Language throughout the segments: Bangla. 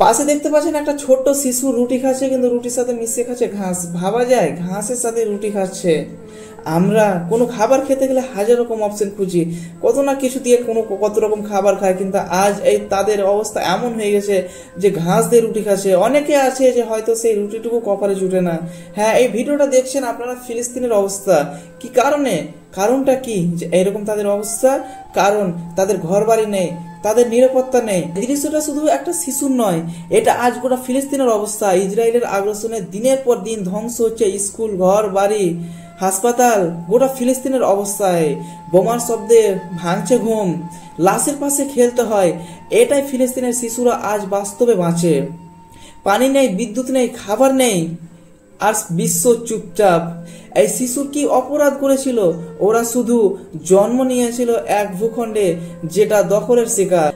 পাশে দেখতে পাচ্ছেন একটা ছোট্ট শিশু রুটি খাচ্ছে, কিন্তু রুটির সাথে মিশিয়ে খাচ্ছে ঘাস। ভাবা যায় ঘাসের সাথে রুটি খাচ্ছে। আমরা কোনো খাবার খেতে গেলে হাজার রকম অপশন খুঁজি, কত না কিছু দিয়ে কত রকম খাবার খায়, কিন্তু আজ এই তাদের অবস্থা এমন হয়ে গেছে যে ঘাস দিয়ে রুটি খাচ্ছে। অনেকে আছে যে হয়তো সেই রুটিটুকু কপালে জুটে না। হ্যাঁ, এই ভিডিওটা দেখছেন আপনারা ফিলিস্তিনের অবস্থা কি কারণে, কারণটা কি যে এরকম তাদের অবস্থা? কারণ তাদের ঘর বাড়ি নেই, তাদের নিরাপত্তা নেই। দৃশ্যটা শুধু একটা শিশুর নয়, এটা আজ গোটা ফিলিস্তিনের অবস্থা। ইসরায়েলের আগ্রাসনে দিনের পর দিন ধ্বংস হচ্ছে স্কুল, ঘর বাড়ি, হাসপাতাল। গোটা ফিলিস্তিনের অবস্থায় বোমার শব্দে ভাঙছে ঘুম, লাশের পাশে খেলতে হয়। এটাই ফিলিস্তিনের শিশুরা আজ বাস্তবে বাঁচে। পানি নেই, বিদ্যুৎ নেই, খাবার নেই, আর বিশ্ব চুপচাপ। এই শিশুর কি অপরাধ করেছিল? ওরা শুধু জন্ম নিয়েছিল এক ভূখণ্ডে যেটা দখলের শিকার।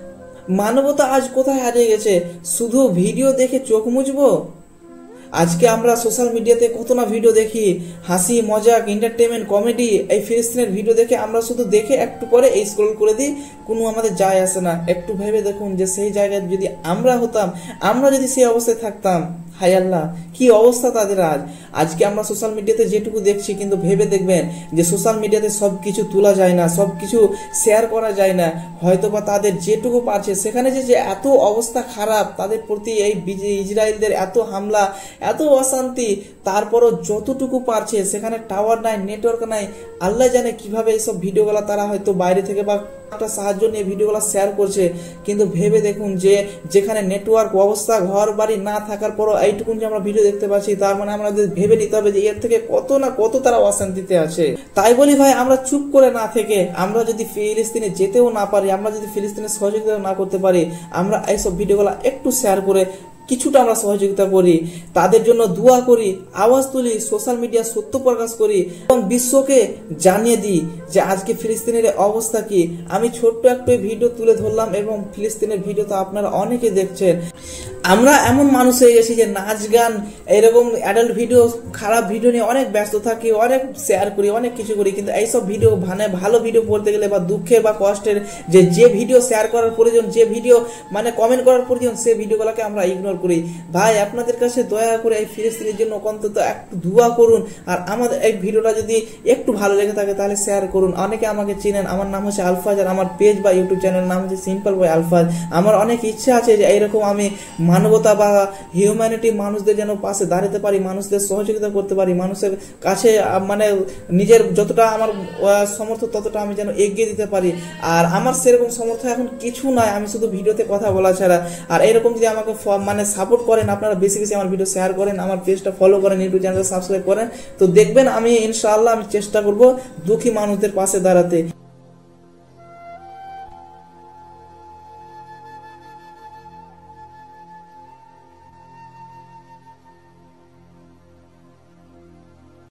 মানবতা আজ কোথায় হারিয়ে গেছে? শুধু ভিডিও দেখে চোখ মুছবো? আজকে আমরা সোশ্যাল মিডিয়াতে কত না ভিডিও দেখি, হাসি মজাক, এন্টারটেনমেন্ট, কমেডি। এই ফিলিস্তিনের ভিডিও দেখে আমরা শুধু দেখে একটু পরে এই স্ক্রল করে দিই, কোনো আমাদের যায় আসে না। একটু ভেবে দেখুন যে সেই জায়গায় যদি আমরা হতাম, আমরা যদি সেই অবস্থায় থাকতাম, হায় আল্লাহ কি অবস্থা তাদের। আজকে আমরা সোশ্যাল মিডিয়াতে যেটুকু দেখছি, কিন্তু ভেবে দেখবেন যে সোশ্যাল মিডিয়াতে সবকিছু তোলা যায় না, সবকিছু শেয়ার করা যায় না। হয়তোবা তাদের যেটুকু পারছে সেখানে যে এত অবস্থা খারাপ, তাদের প্রতি এই ইসরায়েলদের এত হামলা, এত অশান্তি, তারপরও যতটুকু পারছে সেখানে টাওয়ার নাই, নেটওয়ার্ক নাই। আল্লাহ জানে কিভাবে এইসব ভিডিওগুলো তারা হয়তো বাইরে থেকে বা একটা সাহায্য নিয়ে ভিডিওগুলো শেয়ার করছে। কিন্তু ভেবে দেখুন যে যেখানে নেটওয়ার্ক অবস্থা, ঘর বাড়ি না থাকার পরও এইটুকুন যে আমরা ভিডিও দেখতে পাচ্ছি, তার মানে আমাদের ভেবে নিতে হবে যে এর থেকে কত না কত তারা অশান্তিতে আছে। তাই বলি ভাই, আমরা চুপ করে না থেকে, আমরা যদি ফিলিস্তিনে যেতেও না পারি, আমরা যদি ফিলিস্তিনের সহযোগিতা না করতে পারি, আমরা এইসব ভিডিওগুলো একটু শেয়ার করে কিছুটা আমরা সহযোগিতা করি, তাদের জন্য দোয়া করি, আওয়াজ তুলি, সোশ্যাল মিডিয়া সত্য প্রকাশ করি এবং বিশ্বকে জানিয়ে দিই যে আজকে ফিলিস্তিনের অবস্থা কি। আমি ছোট্ট একটা ভিডিও তুলে ধরলাম এবং ফিলিস্তিনের ভিডিও তো আপনারা অনেকে দেখছেন। আমরা এমন মানুষ হয়ে গেছি যে নাচ গান, এরকম অ্যাডাল্ট ভিডিও, খারাপ ভিডিও নিয়ে অনেক ব্যস্ত থাকি, অনেক শেয়ার করি, অনেক কিছু করি। কিন্তু এইসব ভিডিও মানে ভালো ভিডিও পড়তে গেলে বা দুঃখের বা কষ্টের যে ভিডিও শেয়ার করার প্রয়োজন, যে ভিডিও মানে কমেন্ট করার প্রয়োজন, সেই ভিডিওগুলোকে আমরা ইগনোর করি। ভাই, আপনাদের কাছে দয়া করে এই ফিলিস্তিনের জন্য অন্তত একটু দোয়া করুন। আর আমাদের এই ভিডিওটা যদি একটু ভালো লেগে থাকে তাহলে শেয়ার করুন। অনেকে আমাকে চিনেন, আমার নাম হচ্ছে আলফাজ, আর আমার পেজ বা ইউটিউব চ্যানেলের নাম হচ্ছে সিম্পল বয় আলফাজ। আমার অনেক ইচ্ছা আছে যে এইরকম আমি মানবতা বা হিউম্যানিটি, মানুষদের যেন পাশে দাঁড়াতে পারি, মানুষদের সহযোগিতা করতে পারি, মানুষের কাছে মানে নিজের যতটা আমার সমর্থ ততটা আমি যেন এগিয়ে দিতে পারি। আর আমার সেরকম সমর্থ এখন কিছু নয়, আমি শুধু ভিডিওতে কথা বলা ছাড়া। আর এরকম যদি আমাকে মানে সাপোর্ট করেন, আপনারা বেশি বেশি আমার ভিডিও শেয়ার করেন, আমার পেজটা ফলো করেন, ইউটিউব চ্যানেলটা সাবস্ক্রাইব করেন, তো দেখবেন আমি ইনশাআল্লাহ আমি চেষ্টা করব দুঃখী মানুষদের পাশে দাঁড়াতে।